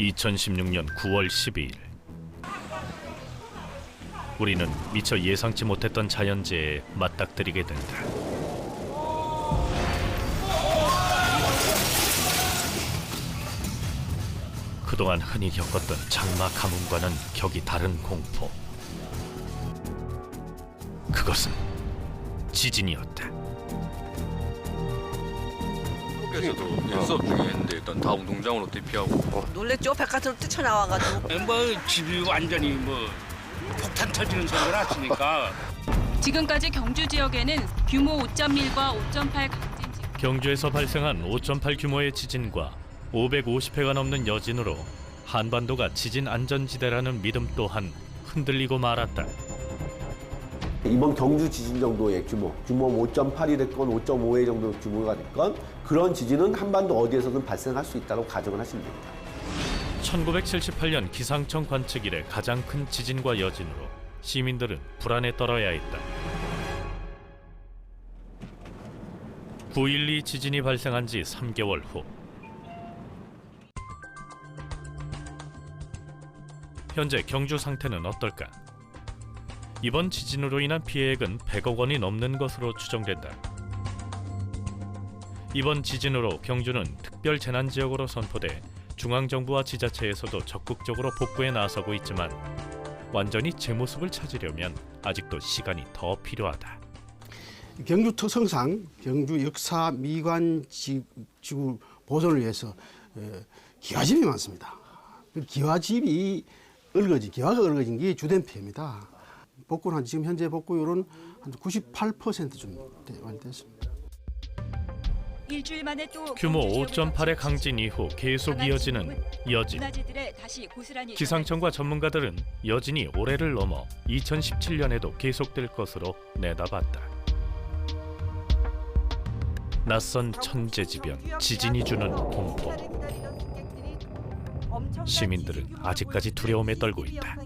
2016년 9월 12일 우리는 미처 예상치 못했던 자연재해에 맞닥뜨리게 된다. 그동안 흔히 겪었던 장마 가뭄과는 격이 다른 공포. 그것은 지진이었다. 학교에서도 수업 중에 했는데 일단 다 운동장으로 대피하고 놀랬죠? 백화점 뛰쳐나와가지고. 집이 완전히 폭탄 터지는 소리가 났으니까. 지금까지 경주 지역에는 규모 5.1과 5.8 강진 지 경주에서 발생한 5.8 규모의 지진과 550회가 넘는 여진으로 한반도가 지진 안전지대라는 믿음 또한 흔들리고 말았다. 이번 경주 지진 정도의 규모 5.8이 됐건 5.5의 정도 규모가 됐건 그런 지진은 한반도 어디에서든 발생할 수 있다고 가정을 하시면 됩니다. 1978년 기상청 관측 이래 가장 큰 지진과 여진으로 시민들은 불안에 떨어야 했다. 9.12 지진이 발생한 지 3개월 후 현재 경주 상태는 어떨까? 이번 지진으로 인한 피해액은 100억 원이 넘는 것으로 추정된다. 이번 지진으로 경주는 특별 재난지역으로 선포돼 중앙정부와 지자체에서도 적극적으로 복구에 나서고 있지만 완전히 제 모습을 찾으려면 아직도 시간이 더 필요하다. 경주 특성상 경주 역사 미관 지구 보존을 위해서 기와집이 많습니다. 기와가 얽어진 게 주된 피해입니다. 복구는 지금 현재 복구율은 한 98%좀 완료됐습니다. 일주일 만에 또 규모 5.8의 강진 이후 계속 이어지는 여진. 기상청과 전문가들은 여진이 올해를 넘어 2017년에도 계속될 것으로 내다봤다. 낯선 천재지변, 지진이 주는 공포. 시민들은 아직까지 두려움에 떨고 있다.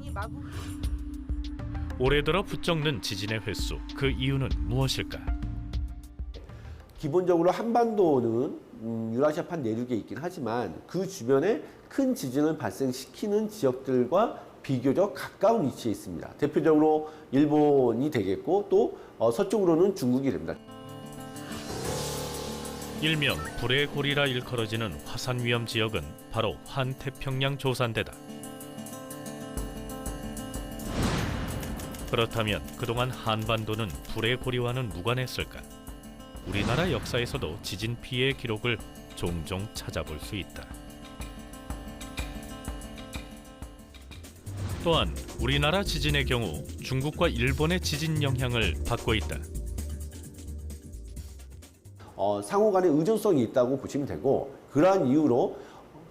올해 들어 부쩍는 지진의 횟수, 그 이유는 무엇일까? 기본적으로 한반도는 유라시아판 내륙에 있긴 하지만 그 주변에 큰 지진을 발생시키는 지역들과 비교적 가까운 위치에 있습니다. 대표적으로 일본이 되겠고 또 서쪽으로는 중국이 됩니다. 일명 불의 고리라 일컬어지는 화산 위험 지역은 바로 환태평양 조산대다. 그렇다면 그동안 한반도는 불의 고리와는 무관했을까? 우리나라 역사에서도 지진 피해 기록을 종종 찾아볼 수 있다. 또한 우리나라 지진의 경우 중국과 일본의 지진 영향을 받고 있다. 상호 간의 의존성이 있다고 보시면 되고 그러한 이유로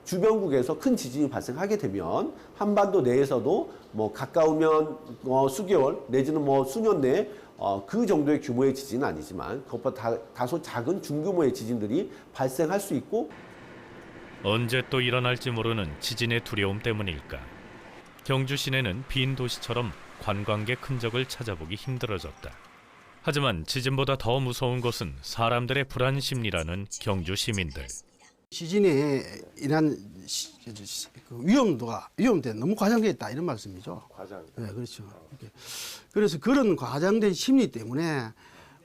주변국에서 큰 지진이 발생하게 되면 한반도 내에서도 가까우면 수개월 내지는 수년 내에 그 정도의 규모의 지진은 아니지만 그것보다 다소 작은 중규모의 지진들이 발생할 수 있고 언제 또 일어날지 모르는 지진의 두려움 때문일까? 경주 시내는 빈 도시처럼 관광객 흔적을 찾아보기 힘들어졌다. 하지만 지진보다 더 무서운 것은 사람들의 불안 심리라는 경주 시민들. 지진에 인한 위험도가 너무 과장되어 있다 이런 말씀이죠. 네, 그렇죠. 그래서 그런 과장된 심리 때문에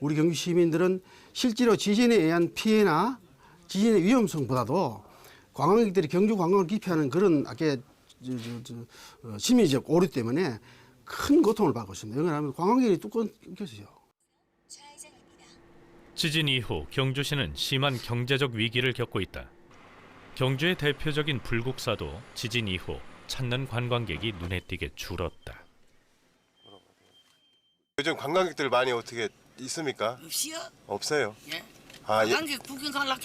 우리 경주 시민들은 실제로 지진에 의한 피해나 지진의 위험성보다도 관광객들이 경주 관광을 기피하는 그런 심리적 오류 때문에 큰 고통을 받고 있습니다. 왜냐하면 관광객이 뚝 끊겨서요. 지진 이후 경주시는 심한 경제적 위기를 겪고 있다. 경주의 대표적인 불국사도 지진 이후 찾는 관광객이 눈에 띄게 줄었다. 요즘 관광객들 많이 어떻게 있습니까? 없이요? 없어요. 예. 아, 예. 관광객 구경 가려고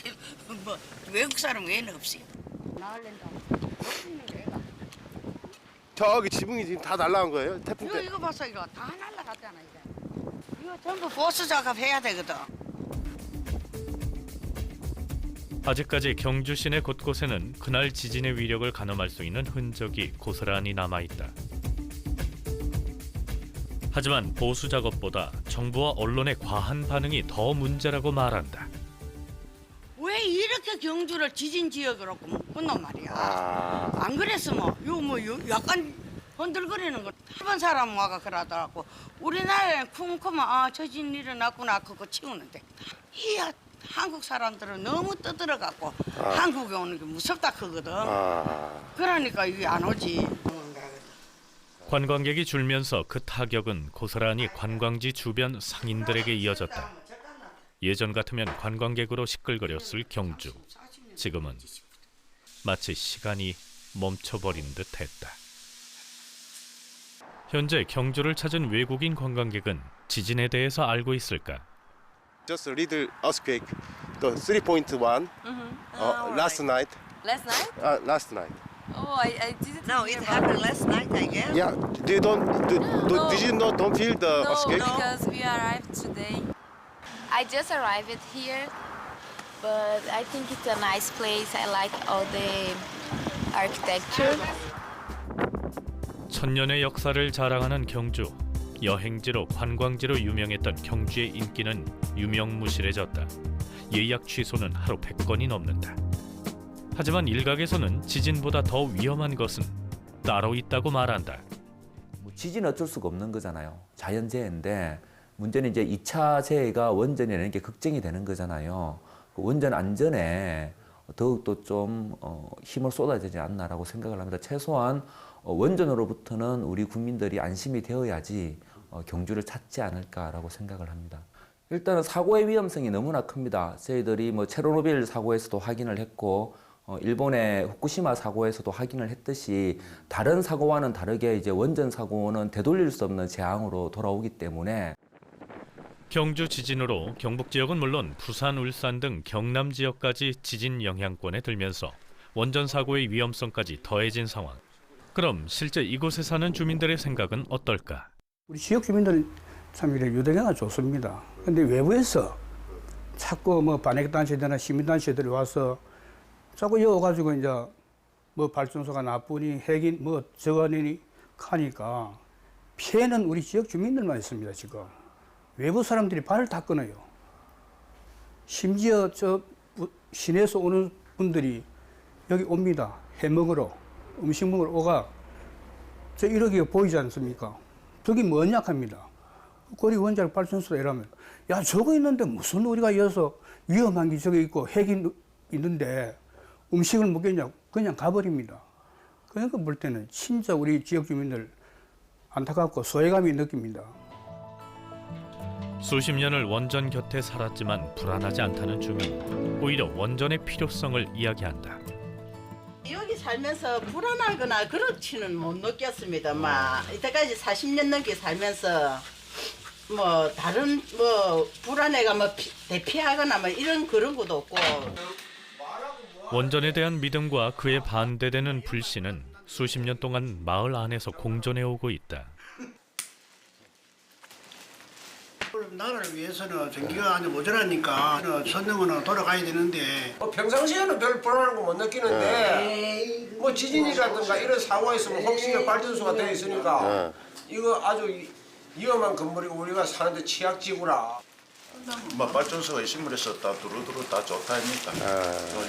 외국 사람 외에는 없어요. 저기 지붕이 지금 다 날라간 거예요? 태풍 때. 이거 봤어 이거 다 날라갔잖아 이제. 이거 전부 보수 작업해야 되거든. 아직까지 경주 시내 곳곳에는 그날 지진의 위력을 가늠할 수 있는 흔적이 고스란히 남아있다. 하지만 보수 작업보다 정부와 언론의 과한 반응이 더 문제라고 말한다. 왜 이렇게 경주를 지진 지역으로 나쁘단 말이야. 아. 안 그랬으면 약간 흔들거리는 거. 일본 사람 와가 그러더라고. 우리나라에 쿵쿵만 저진 일어났구나 그거 치우는데 이 한국 사람들은 너무 떠들어갖고 한국에 오는 게 무섭다 그거든. 그러니까 이게 안 오지. 관광객이 줄면서 그 타격은 고스란히 관광지 주변 상인들에게 이어졌다. 예전 같으면 관광객으로 시끌거렸을 경주. 지금은 마치 시간이 멈춰버린 듯했다. 현재 경주를 찾은 외국인 관광객은 지진에 대해서 알고 있을까? Just a little earthquake, the 3.1 last night. Last night? Last night. Oh, I didn't No, hear it about happened last night, I guess. Yeah, they don't. No. Did you not don't feel the No, earthquake? because we arrived today. I just arrived here, but I think it's a nice place. I like all the architecture. 천년의 역사를 자랑하는 경주. 여행지로 관광지로 유명했던 경주의 인기는 유명무실해졌다. 예약 취소는 하루 100건이 넘는다. 하지만 일각에서는 지진보다 더 위험한 것은 따로 있다고 말한다. 지진은 어쩔 수가 없는 거잖아요. 자연재해인데 문제는 이제 2차 재해가 원전이라는 게 걱정이 되는 거잖아요. 그 원전 안전에 더욱더 좀 힘을 쏟아야 되지 않나라고 생각을 합니다. 최소한 원전으로부터는 우리 국민들이 안심이 되어야지 경주를 찾지 않을까라고 생각을 합니다. 일단은 사고의 위험성이 너무나 큽니다. 저희들이 체르노빌 사고에서도 확인을 했고 일본의 후쿠시마 사고에서도 확인을 했듯이 다른 사고와는 다르게 이제 원전 사고는 되돌릴 수 없는 재앙으로 돌아오기 때문에 경주 지진으로 경북 지역은 물론 부산, 울산 등 경남 지역까지 지진 영향권에 들면서 원전 사고의 위험성까지 더해진 상황. 그럼 실제 이곳에 사는 주민들의 생각은 어떨까? 우리 지역 주민들 참 이래 유대가 좋습니다. 근데 외부에서 자꾸 반핵단체들이나 시민단체들이 와서 자꾸 여가지고 이제 발전소가 나쁘니 핵인 저거니 하니까 피해는 우리 지역 주민들만 있습니다. 지금 외부 사람들이 발을 다 끊어요. 심지어 저 시내에서 오는 분들이 여기 옵니다. 해 먹으러 음식 먹으러 오가 저 이러기가 보이지 않습니까? 저기 뭐냐 합니다. 거리 원자력 발전소다 이러면 야 저거 있는데 무슨 우리가 이어서 위험한 게 저기 있고 핵이 있는데 음식을 먹겠냐고 그냥 가버립니다. 그러니까 볼 때는 진짜 우리 지역 주민들 안타깝고 소외감이 느낍니다. 수십 년을 원전 곁에 살았지만 불안하지 않다는 주민. 오히려 원전의 필요성을 이야기한다. 여기 살면서 불안하거나 그렇지는 못 느꼈습니다. 이때까지 40년 넘게 살면서 다른 불안해가 대피하거나 이런 그런 것도 없고. 원전에 대한 믿음과 그에 반대되는 불신은 수십 년 동안 마을 안에서 공존해 오고 있다. 나라를 위해서는 전기가 모자라니까 선릉은 돌아가야 되는데 평상시에는 별 불안한 거 못 느끼는데 지진이라든가 이런 사고가 있으면 혹시 발전소가 되어 있으니까 이거 아주 위험한 건물이고 우리가 사는데 취약지구라. 발전소가 있으면 다 두루두루 다 좋다 아닙니까?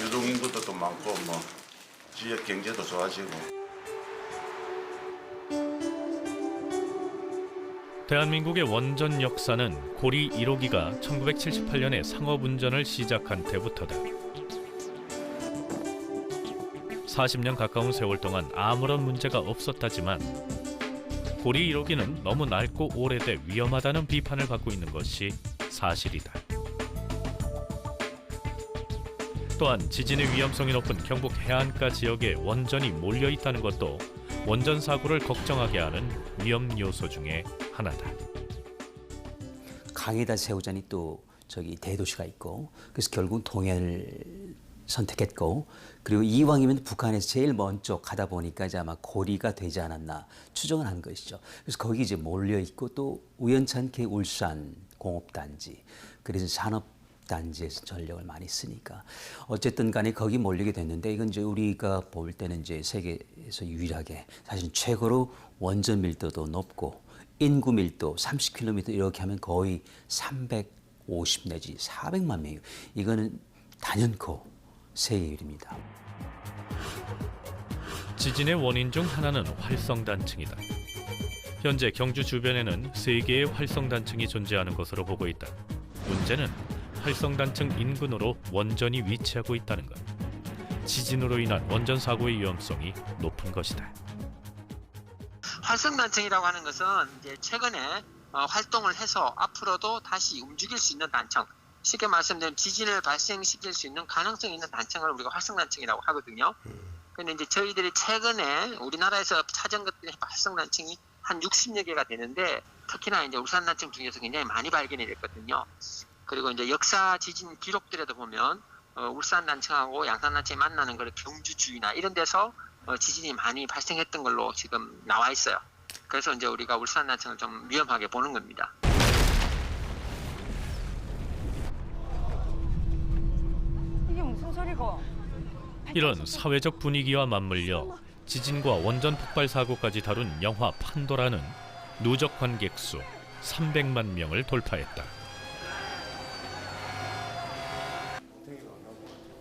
유동인구도 또 많고 지역 경제도 좋아지고. 대한민국의 원전 역사는 고리 1호기가 1978년에 상업운전을 시작한 때부터다. 40년 가까운 세월 동안 아무런 문제가 없었다지만 고리 1호기는 너무 낡고 오래돼 위험하다는 비판을 받고 있는 것이 사실이다. 또한 지진의 위험성이 높은 경북 해안가 지역에 원전이 몰려 있다는 것도 원전 사고를 걱정하게 하는 위험 요소 중에 하나다. 강에다 세우자니 또 저기 대도시가 있고 그래서 결국 동해를 선택했고 그리고 이왕이면 북한에서 제일 먼저 가다 보니까 이제 아마 고리가 되지 않았나 추정을 한 것이죠. 그래서 거기 이제 몰려 있고 또 우연찮게 울산 공업단지 그래서 산업단지에서 전력을 많이 쓰니까 어쨌든 간에 거기 몰리게 됐는데 이건 이제 우리가 볼 때는 이제 세계에서 유일하게 사실 최고로 원전 밀도도 높고 인구 밀도 30km 이렇게 하면 거의 350 내지 400만 명이에요. 이거는 단연코 세계 1위입니다. 지진의 원인 중 하나는 활성단층이다. 현재 경주 주변에는 3개의 활성단층이 존재하는 것으로 보고 있다. 문제는 활성단층 인근으로 원전이 위치하고 있다는 것. 지진으로 인한 원전 사고의 위험성이 높은 것이다. 활성단층이라고 하는 것은 이제 최근에 활동을 해서 앞으로도 다시 움직일 수 있는 단층, 쉽게 말씀드리면 지진을 발생시킬 수 있는 가능성이 있는 단층을 우리가 활성단층이라고 하거든요. 그런데 이제 저희들이 최근에 우리나라에서 찾은 것들이 활성단층이 한 60여 개가 되는데, 특히나 이제 울산단층 중에서 굉장히 많이 발견이 됐거든요. 그리고 이제 역사 지진 기록들에도 보면 울산단층하고 양산단층이 만나는 걸 경주 주위나 이런 데서 지진이 많이 발생했던 걸로 지금 나와 있어요. 그래서 이제 우리가 울산단층을 좀 위험하게 보는 겁니다. 이게 무슨 소리고? 이런 사회적 분위기와 맞물려 지진과 원전 폭발 사고까지 다룬 영화 판도라는 누적 관객 수 300만 명을 돌파했다.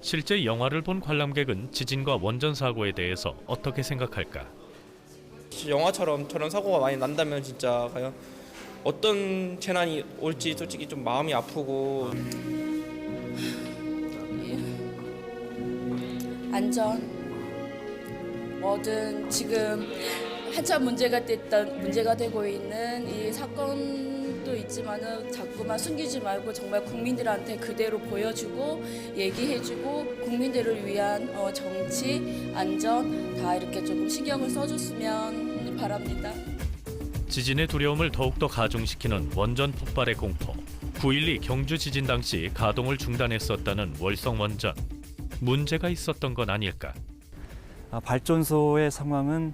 실제 영화를 본 관람객은 지진과 원전 사고에 대해서 어떻게 생각할까? 영화처럼 저런 사고가 많이 난다면 진짜 과연 어떤 재난이 올지 솔직히 좀 마음이 아프고. 안전 뭐든 지금 한참 문제가 되고 있는 이 사건도 있지만은 자꾸만 숨기지 말고 정말 국민들한테 그대로 보여주고 얘기해주고 국민들을 위한 정치, 안전 다 이렇게 조금 신경을 써줬으면 바랍니다. 지진의 두려움을 더욱더 가중시키는 원전 폭발의 공포. 9.12 경주 지진 당시 가동을 중단했었다는 월성 원전. 문제가 있었던 건 아닐까? 발전소의 상황은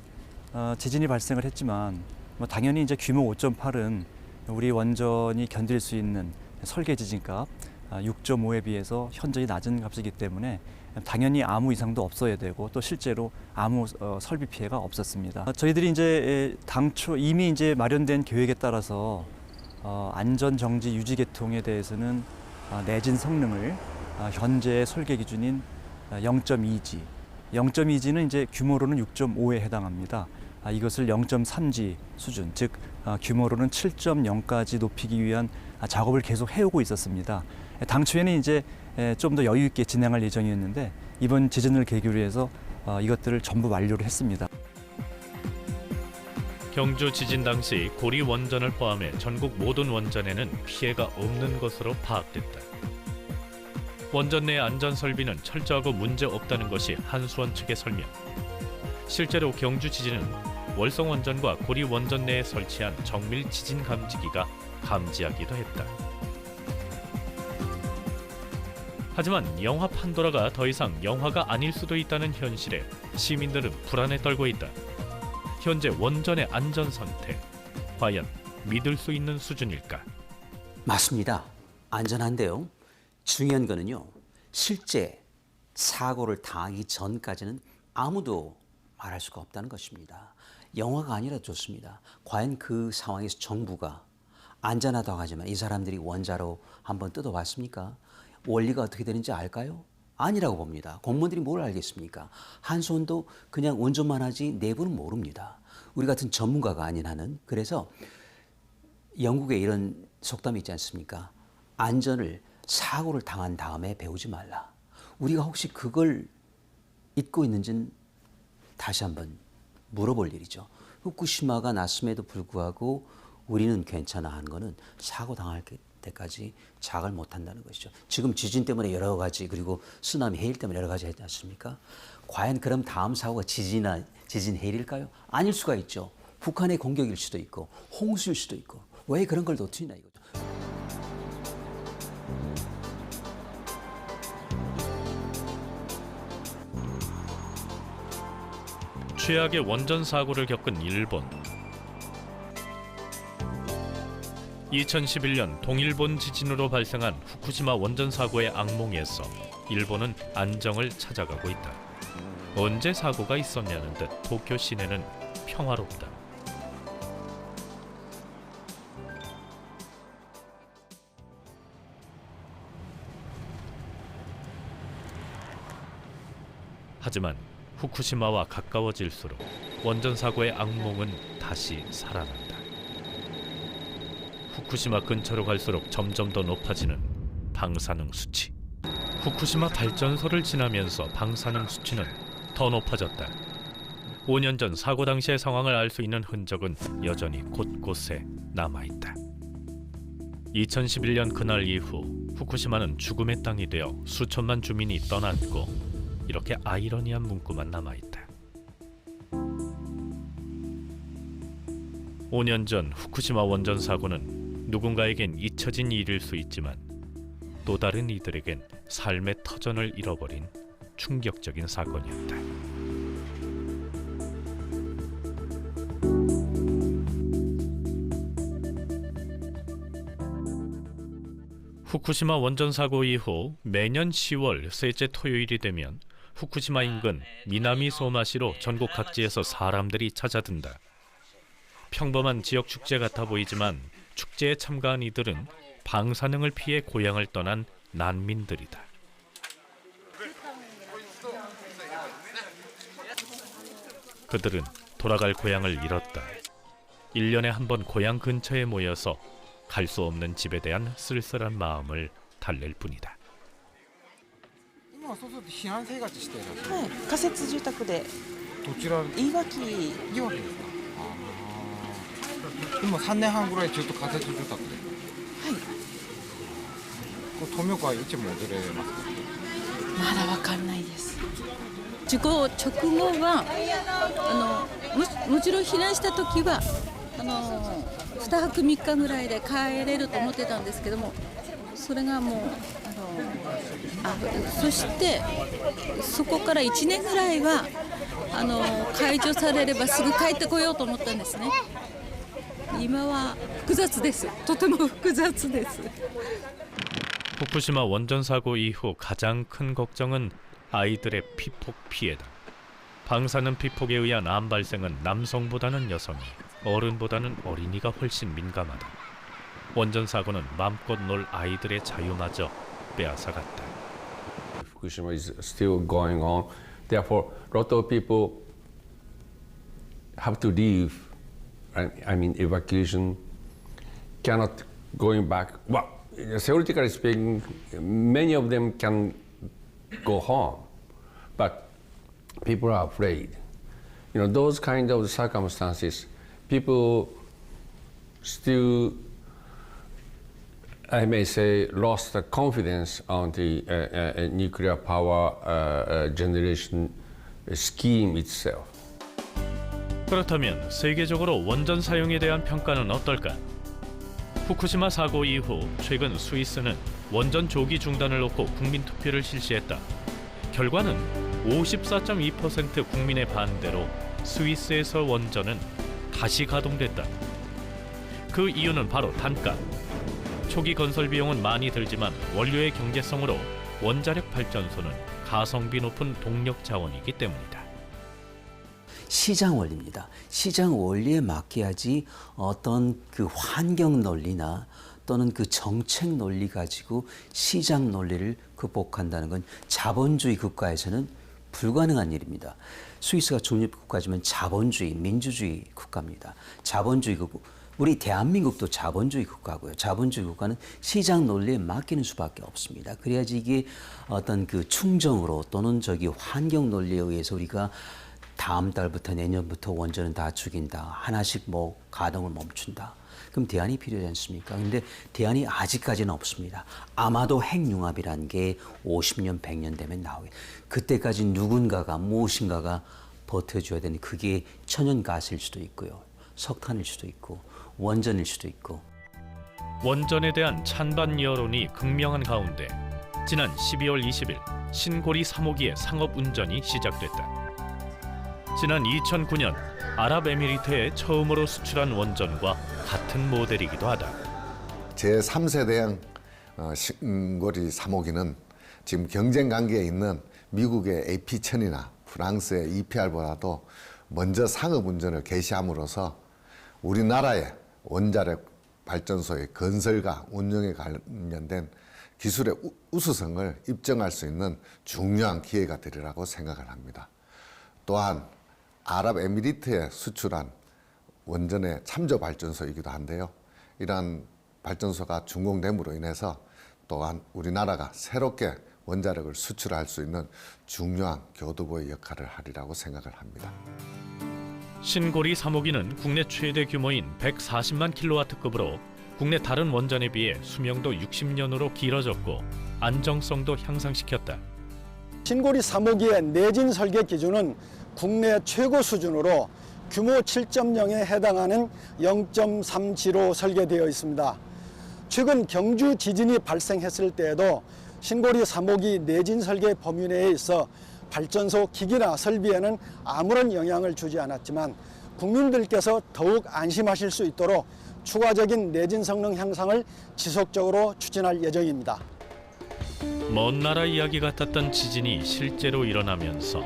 지진이 발생을 했지만 당연히 이제 규모 5.8은 우리 원전이 견딜 수 있는 설계 지진값 6.5에 비해서 현저히 낮은 값이기 때문에 당연히 아무 이상도 없어야 되고 또 실제로 아무 설비 피해가 없었습니다. 저희들이 이제 당초 이미 이제 마련된 계획에 따라서 안전 정지 유지 계통에 대해서는 내진 성능을 현재 설계 기준인 0.2G, 0.2G는 이제 규모로는 6.5에 해당합니다. 이것을 0.3G 수준, 즉 규모로는 7.0까지 높이기 위한 작업을 계속 해오고 있었습니다. 당초에는 이제 좀 더 여유 있게 진행할 예정이었는데 이번 지진을 계기로 해서 이것들을 전부 완료를 했습니다. 경주 지진 당시 고리 원전을 포함해 전국 모든 원전에는 피해가 없는 것으로 파악됐다. 원전 내 안전 설비는 철저하고 문제 없다는 것이 한수원 측의 설명. 실제로 경주 지진은 월성 원전과 고리 원전 내에 설치한 정밀 지진 감지기가 감지하기도 했다. 하지만 영화 판도라가 더 이상 영화가 아닐 수도 있다는 현실에 시민들은 불안에 떨고 있다. 현재 원전의 안전 상태, 과연 믿을 수 있는 수준일까? 맞습니다. 안전한데요. 중요한 거는요. 실제 사고를 당하기 전까지는 아무도 말할 수가 없다는 것입니다. 영화가 아니라 좋습니다. 과연 그 상황에서 정부가 안전하다고 하지만 이 사람들이 원자로 한번 뜯어봤습니까? 원리가 어떻게 되는지 알까요? 아니라고 봅니다. 공무원들이 뭘 알겠습니까? 한수원도 그냥 원전만 하지 내부는 모릅니다. 우리 같은 전문가가 아닌 한은. 그래서 영국에 이런 속담이 있지 않습니까? 안전을 사고를 당한 다음에 배우지 말라. 우리가 혹시 그걸 잊고 있는지는 다시 한번 물어볼 일이죠. 후쿠시마가 났음에도 불구하고 우리는 괜찮아 하는 거는 사고 당할 때까지 자각을 못한다는 것이죠. 지금 지진 때문에 여러 가지 그리고 쓰나미 해일 때문에 여러 가지 했지 않습니까? 과연 그럼 다음 사고가 지진 해일일까요? 아닐 수가 있죠. 북한의 공격일 수도 있고 홍수일 수도 있고 왜 그런 걸 놓치나 이거죠. 최악의 원전 사고를 겪은 일본. 2011년 동일본 지진으로 발생한 후쿠시마 원전 사고의 악몽에서 일본은 안정을 찾아가고 있다. 언제 사고가 있었냐는 듯 도쿄 시내는 평화롭다. 하지만 후쿠시마와 가까워질수록 원전 사고의 악몽은 다시 살아난다. 후쿠시마 근처로 갈수록 점점 더 높아지는 방사능 수치. 후쿠시마 발전소를 지나면서 방사능 수치는 더 높아졌다. 5년 전 사고 당시의 상황을 알 수 있는 흔적은 여전히 곳곳에 남아있다. 2011년 그날 이후 후쿠시마는 죽음의 땅이 되어 수천만 주민이 떠났고 이렇게 아이러니한 문구만 남아있다. 5년 전 후쿠시마 원전 사고는 누군가에겐 잊혀진 일일 수 있지만 또 다른 이들에겐 삶의 터전을 잃어버린 충격적인 사건이었다. 후쿠시마 원전 사고 이후 매년 10월 셋째 토요일이 되면 후쿠시마 인근 미나미 소마시로 전국 각지에서 사람들이 찾아든다. 평범한 지역 축제 같아 보이지만 축제에 참가한 이들은 방사능을 피해 고향을 떠난 난민들이다. 그들은 돌아갈 고향을 잃었다. 1년에 한 번 고향 근처에 모여서 갈 수 없는 집에 대한 쓸쓸한 마음을 달랠 뿐이다. 今はそうすると避難生活している。はい、仮設住宅で。どちら？いわき。いわきですか。今3年半ぐらいずっと仮設住宅で。はい。これ富岡はいつ戻れますか。まだわかんないです。事故直後はもちろん避難した時は2泊3日ぐらいで帰れると思ってたんですけども、それがもうそしてそこから1年ぐらいは解除されればすぐ帰ってこようと思ったんですね。今は複雑です。とても複雑です。 후쿠시마 원전 사고 이후 가장 큰 걱정은 아이들의 피폭 피해다. 방사능 피폭에 의한 암 발생은 남성보다는 여성이, 어른보다는 어린이가 훨씬 민감하다. 원전 사고는 마음껏 놀 아이들의 자유마저 빼앗아갔다. Fukushima is still going on. Therefore, a lot of people have to leave. I mean, evacuation cannot going back. Well, theoretically speaking, many of them can go home, but people are afraid. You know, those kind of circumstances, people still, I may say, lost the confidence on the nuclear power generation scheme itself. 그렇다면 세계적으로 원전 사용에 대한 평가는 어떨까? 후쿠시마 사고 이후 최근 스위스는 원전 조기 중단을 놓고 국민 투표를 실시했다. 결과는 54.2% 국민의 반대로 스위스에서 원전은 다시 가동됐다. 그 이유는 바로 단가. 초기 건설 비용은 많이 들지만 원료의 경제성으로 원자력 발전소는 가성비 높은 동력 자원이기 때문이다. 시장 원리입니다. 시장 원리에 맡겨야지 어떤 그 환경 논리나 또는 그 정책 논리 가지고 시장 논리를 극복한다는 건 자본주의 국가에서는 불가능한 일입니다. 스위스가 중립국가지만 자본주의, 민주주의 국가입니다. 자본주의 국가, 우리 대한민국도 자본주의 국가고요. 자본주의 국가는 시장 논리에 맡기는 수밖에 없습니다. 그래야지 이게 어떤 그 충정으로 또는 환경 논리에 의해서 우리가 다음 달부터 내년부터 원전은 다 죽인다. 하나씩 뭐 가동을 멈춘다. 그럼 대안이 필요하지 않습니까? 근데 대안이 아직까지는 없습니다. 아마도 핵융합이라는 게 50년, 100년 되면 나오게. 그때까지 누군가가 무엇인가가 버텨줘야 되는 그게 천연가스일 수도 있고요. 석탄일 수도 있고 원전일 수도 있고. 원전에 대한 찬반 여론이 극명한 가운데 지난 12월 20일 신고리 3호기의 상업 운전이 시작됐다. 지난 2009년 아랍에미리트에 처음으로 수출한 원전과 같은 모델이기도 하다. 제3세대형 신고리 3호기는 지금 경쟁 관계에 있는 미국의 AP1000이나 프랑스의 EPR보다도 먼저 상업 운전을 개시함으로써 우리나라의 원자력 발전소의 건설과 운영에 관련된 기술의 우수성을 입증할 수 있는 중요한 기회가 되리라고 생각을 합니다. 또한 아랍에미리트에 수출한 원전의 참조 발전소이기도 한데요. 이러한 발전소가 준공됨으로 인해서 또한 우리나라가 새롭게 원자력을 수출할 수 있는 중요한 교두보의 역할을 하리라고 생각을 합니다. 신고리 3호기는 국내 최대 규모인 140만 킬로와트급으로 국내 다른 원전에 비해 수명도 60년으로 길어졌고 안정성도 향상시켰다. 신고리 3호기의 내진 설계 기준은 국내 최고 수준으로 규모 7.0에 해당하는 0.3G로 설계되어 있습니다. 최근 경주 지진이 발생했을 때에도 신고리 3호기 내진 설계 범위 내에 있어 발전소 기기나 설비에는 아무런 영향을 주지 않았지만 국민들께서 더욱 안심하실 수 있도록 추가적인 내진 성능 향상을 지속적으로 추진할 예정입니다. 먼 나라 이야기 같았던 지진이 실제로 일어나면서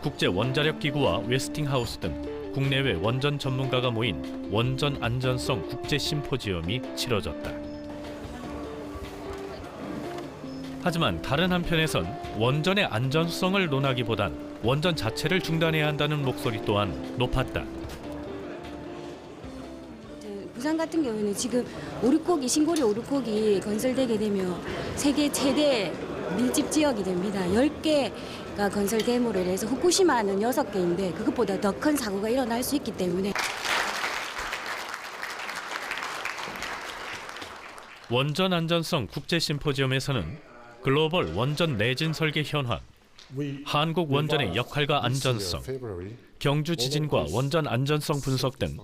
국제 원자력 기구와 웨스팅하우스 등 국내외 원전 전문가가 모인 원전 안전성 국제 심포지엄이 치러졌다. 하지만 다른 한편에선 원전의 안전성을 논하기보단 원전 자체를 중단해야 한다는 목소리 또한 높았다. 부산 같은 경우는 지금 오륙곡이 신고리 오륙곡이 건설되게 되면 세계 최대 밀집 지역이 됩니다. 10개가 건설됨으로 인해서 후쿠시마는 6개인데 그것보다 더 큰 사고가 일어날 수 있기 때문에 원전 안전성 국제 심포지엄에서는 글로벌 원전 내진 설계 현황, 한국 원전의 역할과 안전성, 경주 지진과 원전 안전성 분석 등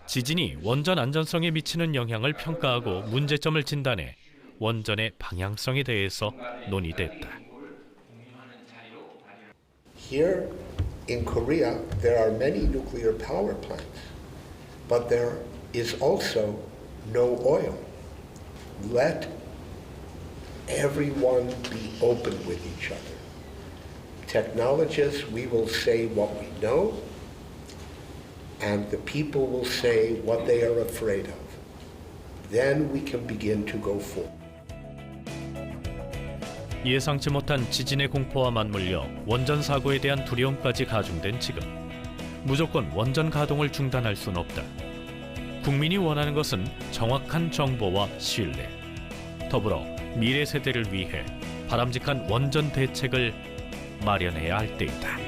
지진이 원전 안전성에 미치는 영향을 평가하고 문제점을 진단해 원전의 방향성에 대해서 논의됐다. Here in Korea, there are many nuclear power plants, but there is also no oil. Let everyone be open with each other. Technologists, we will say what we know, and the people will say what they are afraid of. Then we can begin to go forward. 예상치 못한 지진의 공포와 맞물려 원전 사고에 대한 두려움까지 가중된 지금 무조건 원전 가동을 중단할 수는 없다. 국민이 원하는 것은 정확한 정보와 신뢰, 더불어 미래 세대를 위해 바람직한 원전 대책을 마련해야 할 때이다.